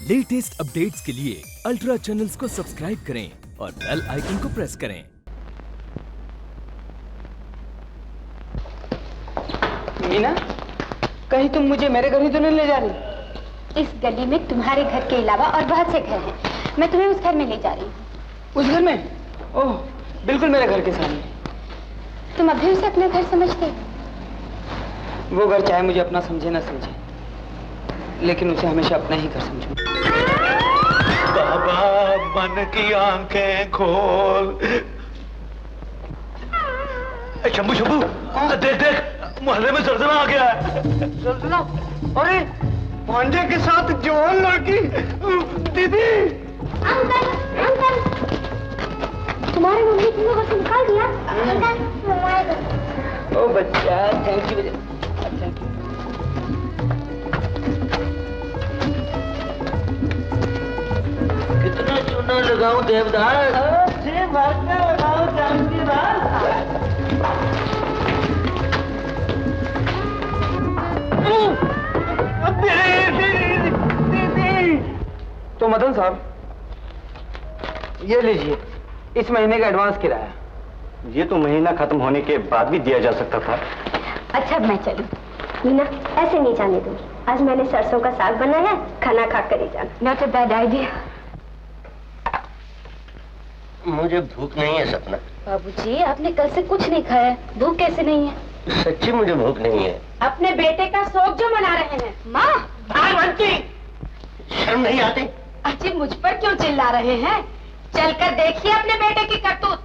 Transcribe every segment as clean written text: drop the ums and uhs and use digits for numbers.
Latest updates के लिए ultra channels को सब्सक्राइब करें और बेल आइकन को प्रेस करें। मीना, कहीं तुम मुझे मेरे घर ही तो नहीं ले जा रही? इस गली में तुम्हारे घर के अलावा और बहुत से घर हैं। मैं तुम्हें उस घर में ले जा रही हूँ। उस घर में? ओह, बिल्कुल मेरे घर के सामने। तुम अभी उसे अपना घर समझते हो? वो घर चाहे मुझे अपना समझे ना समझे, लेकिन उसे हमेशा अपना ही घर समझूं। बाबा, मन की आंखें खोल। शंभू शंभू, देख देख, मोहल्ले में जलजला आ गया है। जलजला? अरे भांजे के साथ जवान लड़की। दीदी, अंकल, अंकल, तुम्हारे मम्मी तुमने घर से निकाल दिया? अंकल, ओ बच्चा, थैंक यू। Thank you. कितना चूना लगाऊं देवदास? जी भर के लगाओ जानकी बात। तो मदन साहब, ये लीजिए इस महीने का एडवांस किराया। ये तो महीना खत्म होने के बाद भी दिया जा सकता था। अच्छा मैं चलूं? मीना, ऐसे नहीं जाने दूंगी। आज मैंने सरसों का साग बनाया है, खाना खा कर ही जाना। Not a bad idea. मुझे भूख नहीं है सपना। बाबूजी, आपने कल से कुछ नहीं खाया, भूख कैसे नहीं है? सच्ची मुझे भूख नहीं है। अपने बेटे का शोक जो मना रहे हैं। माँ, शर्म नहीं आती? अजी मुझ पर क्यों चिल्ला रहे हैं? चलकर देखिए अपने बेटे की करतूत।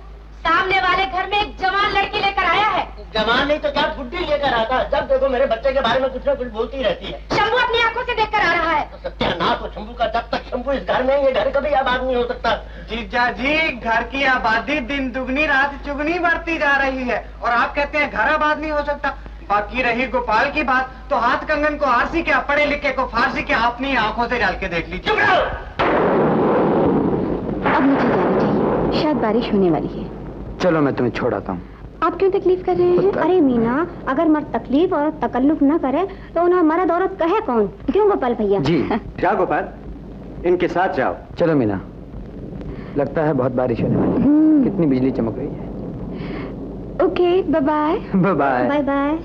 सामने वाले घर में एक जवान लड़की लेकर आया है। जवान नहीं तो क्या बुड्ढी लेकर आता। जब देखो मेरे बच्चे के बारे में कुछ ना कुछ बोलती रहती है। शंभू अपनी आंखों से देखकर आ रहा है। तो सत्यानाश हो शंभू का। जब तक शंभू इस घर में है, ये घर कभी आबाद नहीं हो सकता। जीजा जी, घर की आबादी दिन दुगनी रात चुगनी बढ़ती जा रही है और आप कहते हैं घर आबाद नहीं हो सकता। बाकी रही गोपाल की बात, तो हाथ कंगन को आरसी के, पढ़े लिखे को फारसी के अपनी आंखों से डाल के देख लीजिए। अब मुझे जाना चाहिए, शायद बारिश होने वाली है। चलो मैं तुम्हें छोड़ाता हूँ। आप क्यों तकलीफ कर रहे हैं? अरे मीना, अगर मर्द तकलीफ और तकल्लुफ न करे तो उन्हें मर्द औरत कहे कौन? क्यों गोपाल भैया? जी जाओ गोपाल, इनके साथ जाओ। चलो मीना, लगता है बहुत बारिश होने वाली है। कितनी बिजली चमक रही है। Okay, bye bye. Bye bye. Bye bye.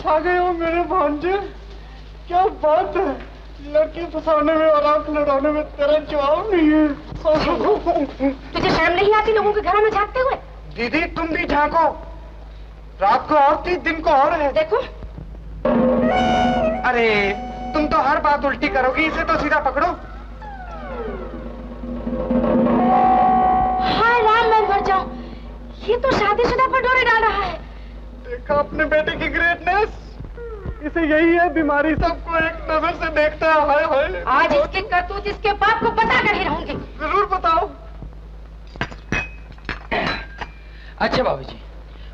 छा गए हो मेरे भांजे, क्या बात है। लड़की फंसाने में और आंख लड़ाने में तेरा जवाब नहीं है। तुझे शर्म नहीं आती लोगों के घरों में झांकते हुए? दीदी तुम भी झांको, रात को और थी, दिन को और है। देखो, अरे तुम तो हर बात उल्टी करोगी, इसे तो सीधा पकड़ो। हाय राम, मैं मर जाऊं। ये तो शादीशुदा पर डोरे डाल रहा है। देखा अपने बेटे की ग्रेटनेस, इसे यही है बीमारी, सबको एक नजर से देखता है। हाय हाय, आज इसके करतूत इसके बाप को बता कर ही रहूंगी। जरूर बताओ। अच्छा बाबूजी,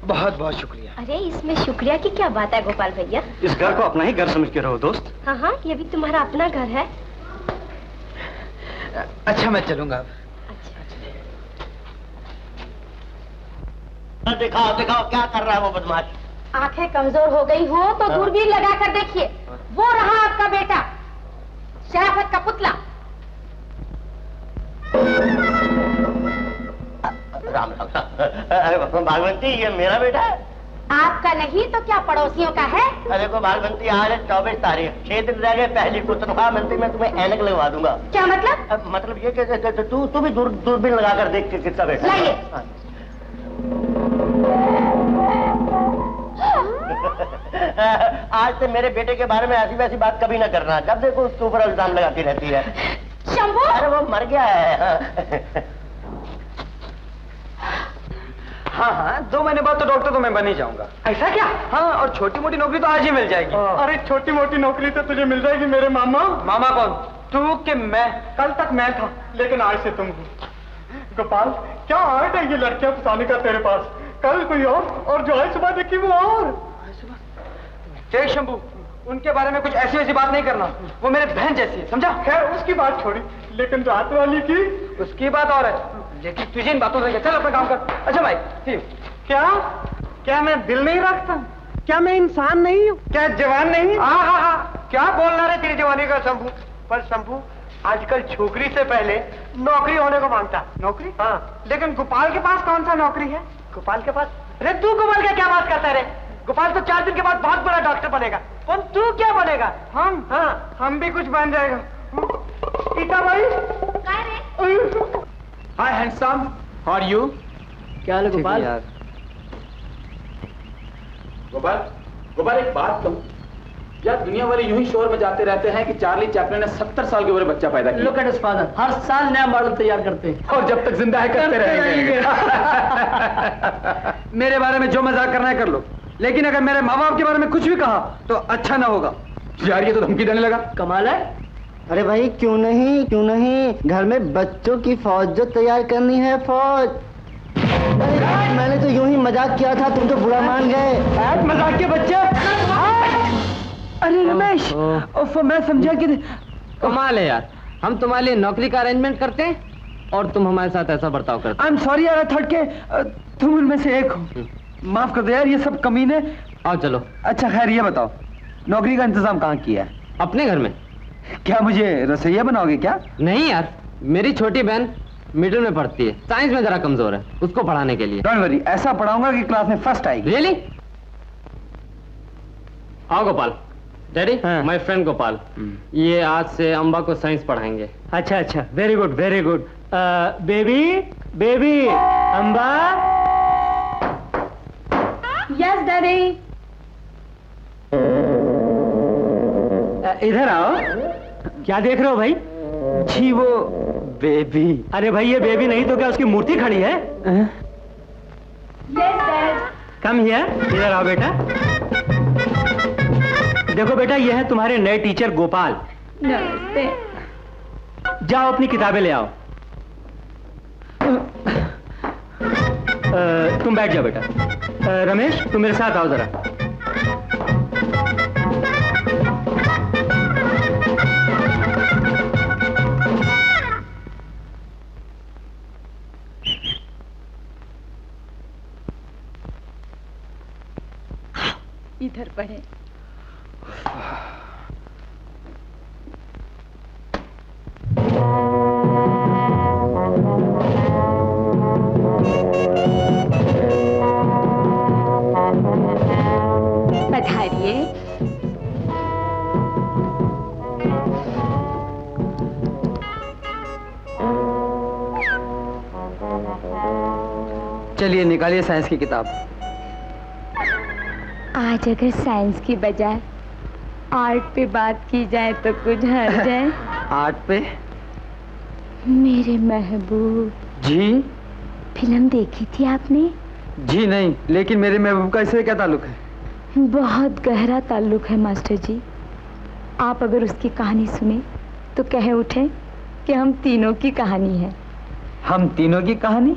बहुत बहुत शुक्रिया। अरे इसमें शुक्रिया की क्या बात है गोपाल भैया? इस घर को अपना ही घर समझ के रहो दोस्त। हाँ हाँ, ये भी तुम्हारा अपना घर है। अच्छा मैं चलूंगा। दिखाओ दिखाओ क्या कर रहा है वो बदमाश। आंखें कमजोर हो गई हो तो दूरबीन लगा कर देखिए, वो रहा आपका बेटा, शराफत का पुतला। राम राम। भागवंती ये मेरा बेटा है? आपका नहीं तो क्या पड़ोसियों का है? अरे को भागवंती आज है 24 तारीख, 6 दिन रह गए पहली को तनख्वाह मिलती मैं तुम्हें ऐनक लगवा दूंगा। क्या मतलब? मतलब ये कि तू भी दूरबीन लगा कर देख के किसका बेटा है। आज से मेरे बेटे के बारे में ऐसी वैसी बात कभी ना करना, जब देखो उसके ऊपर इल्जाम लगाती रहती है। शंभू! अरे वो मर गया है। हाँ हाँ, 2 महीने बाद तो डॉक्टर तो मैं बन ही जाऊंगा। ऐसा क्या? हाँ, और छोटी मोटी नौकरी तो आज ही मिल जाएगी। अरे छोटी मोटी नौकरी तो तुझे मिल जाएगी मेरे मामा। मामा कौन? तू कि मैं? कल तक मैं था, लेकिन आज से तुम हो। गोपाल, क्या आर्ट है ये लड़कियां फंसाने का तेरे पास? कल कोई और जो आज सुबह देखी वो और। जय शंभू, उनके बारे में कुछ ऐसी वैसी बात नहीं करना, वो मेरे बहन जैसी है, समझा? खैर उसकी बात छोड़ी, लेकिन रात वाली की उसकी बात और है, लेकिन तुझे इन बातों से चल अपना काम कर। अच्छा भाई, क्या मैं दिल नहीं रखता? क्या मैं इंसान नहीं हूँ? क्या जवान नहीं? हाँ, क्या बोलना रे तेरी जवानी का शंभू? पर शंभू आजकल छोकरी से पहले नौकरी होने को मांगता। नौकरी? हाँ, लेकिन गोपाल के पास कौन सा नौकरी है? गोपाल के पास? अरे तू गोपाल का क्या बात करता है रे? गोपाल तो 4 दिन के बाद बहुत बड़ा डॉक्टर बनेगा। कौन? तू क्या बनेगा? हम? हाँ, हम भी कुछ बन जाएगा। ईटा भाई? हाय हैंडसम, हाउ आर यू? क्या हाल है गोपाल? गोपाल एक बात कहूं, यार दुनिया वाले यूं ही शोर मचाते रहते हैं कि चार्ली चैपलिन ने 70 साल के उम्र में बच्चा पैदा किया। Look at his father, हर साल नया मॉडल तैयार करते हैं और जब तक जिंदा है करते रहेंगे। मेरे बारे में जो मजाक करना है कर लो, लेकिन अगर मेरे माँ बाप के बारे में कुछ भी कहा तो अच्छा ना होगा। यार ये तो धमकी देने लगा। कमाल है। अरे भाई क्यों नहीं, घर में बच्चों की फौज जो तैयार करनी है, फौज। मैंने तो यूं ही मजाक किया था, तुम तो बुरा मान गए। मजाक के बच्चे। अरे रमेश, मैं समझा कि कमाल है यार, हम तुम्हारे लिए नौकरी का अरेंजमेंट करते हैं और तुम हमारे साथ ऐसा बर्ताव करते आई एम सॉरी यार, आई थॉट के तुम उनमें से एक हो। माफ कर दो यार, ये सब कमीने। आओ चलो। अच्छा खैर ये बताओ, नौकरी का इंतजाम कहाँ किया है? अपने घर में। क्या मुझे रसोइया बनाओगे क्या? नहीं यार, मेरी छोटी बहन मिडिल में पढ़ती है, साइंस में जरा कमजोर है, उसको पढ़ाने के लिए। डोंट वरी, ऐसा पढ़ाऊंगा कि क्लास में फर्स्ट आएगी। रियली? आओ Gopal. Daddy, my friend Gopal, ये आज से अम्बा को साइंस पढ़ाएंगे। अच्छा, very good very good. Baby Amba. Yes daddy. इधर आओ। क्या देख रहे हो भाई? जी वो बेबी। अरे भाई ये बेबी नहीं तो क्या उसकी मूर्ति खड़ी है? Yes dad. कम हियर, इधर आओ बेटा। देखो बेटा, ये है तुम्हारे नए टीचर गोपाल। नमस्ते। जाओ अपनी किताबें ले आओ। तुम बैठ जाओ बेटा। रमेश तुम मेरे साथ आओ जरा। इधर पढ़े। पधारिए। चलिए निकालिए साइंस की किताब। आज अगर साइंस की बजाय आर्ट पे बात की जाए तो कुछ हर्ज है? आर्ट पे? मेरे महबूब। जी? फिल्म देखी थी आपने? जी नहीं, लेकिन मेरे महबूब का इससे क्या ताल्लुक है? बहुत गहरा ताल्लुक है मास्टर जी। आप अगर उसकी कहानी सुने तो कह उठे कि हम तीनों की कहानी है। हम तीनों की कहानी?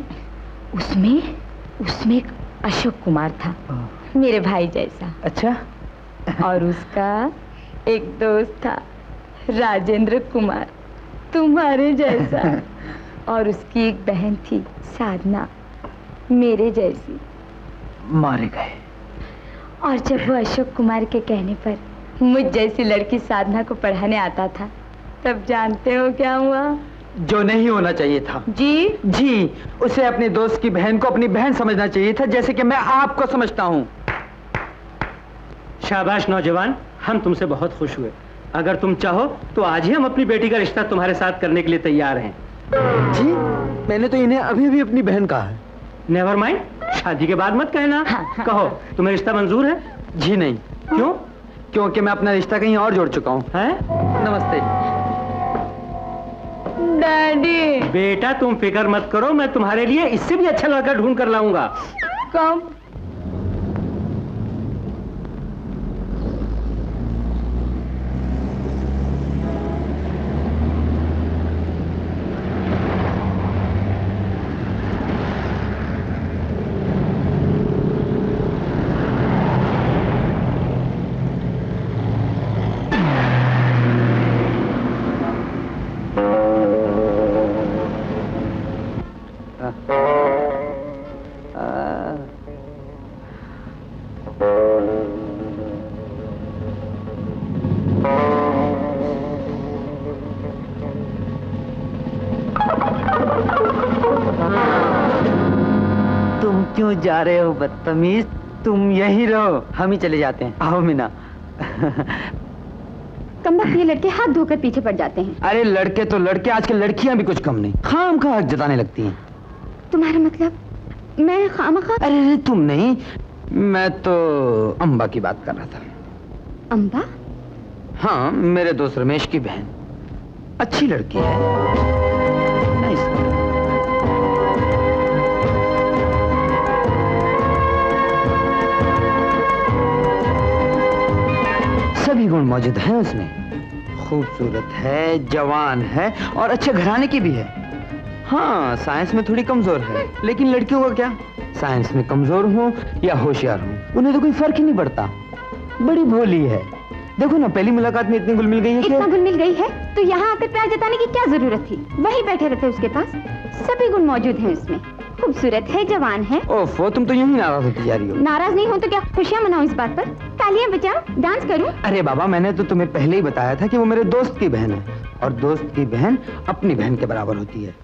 उसमें अशोक कुमार था, मेरे भाई जैसा। अच्छा। और उसका एक दोस्त था, राजेंद्र कुमार, तुम्हारे जैसा। और उसकी एक बहन थी, साधना, मेरे जैसी। मारे गए। और जब वो अशोक कुमार के कहने पर मुझ जैसी लड़की साधना को पढ़ाने आता था, तब जानते हो क्या हुआ? जो नहीं होना चाहिए था। जी, उसे अपने दोस्त की बहन को अपनी बहन समझना चाहिए था, जैसे कि मैं आपको समझता हूँ। शाबाश नौजवान, हम तुमसे बहुत खुश हुए। अगर तुम चाहो तो आज ही हम अपनी बेटी का रिश्ता तुम्हारे साथ करने के लिए तैयार हैं। जी, मैंने तो इन्हें अभी अभी अपनी बहन कहा है। नेवर माइंड, शादी के बाद मत कहना। कहो, तुम्हें रिश्ता मंजूर है? जी नहीं। क्यों? क्योंकि मैं अपना रिश्ता कहीं और जोड़ चुका हूँ। नमस्ते डैडी। बेटा तुम फिक्र मत करो, मैं तुम्हारे लिए इससे भी अच्छा लड़का ढूंढ कर लाऊंगा। कब? तुम क्यों जा रहे हो बदतमीज? तुम यहीं रहो, हम ही चले जाते हैं। आओ मीना। कमबख्त ये लड़के हाथ धोकर पीछे पड़ जाते हैं। अरे लड़के तो लड़के, आजकल लड़कियां भी कुछ कम नहीं, खामखा हक जताने लगती हैं। तुम्हारा मतलब मैं खामखा? अरे तुम नहीं, मैं तो अम्बा की बात कर रहा था। अम्बा? हाँ, मेरे दोस्त रमेश की बहन, अच्छी लड़की है। नाइस। सभी गुण मौजूद हैं उसमें। खूबसूरत है, जवान है और अच्छे घराने की भी है। हाँ, साइंस में थोड़ी कमजोर है, लेकिन लड़कियों का क्या, साइंस में कमजोर हो या होशियार हो, उन्हें तो कोई फर्क ही नहीं पड़ता। बड़ी भोली है। देखो ना, पहली मुलाकात में इतनी घुल मिल गई है। इतना घुल मिल गई है तो यहाँ आकर प्यार जताने की क्या जरूरत थी? वहीं बैठे रहते उसके पास। सभी गुण मौजूद हैं उसमें। खूबसूरत है, जवान है। ओफो, तुम तो यूं ही नाराज होती जा रही हो। नाराज नहीं हो तो क्या खुशियाँ मनाऊं इस बात पर? तालियां बजाऊं, डांस करूं? अरे बाबा, मैंने तो तुम्हें पहले ही बताया था कि वो मेरे दोस्त की बहन है, और दोस्त की बहन अपनी बहन के बराबर होती है।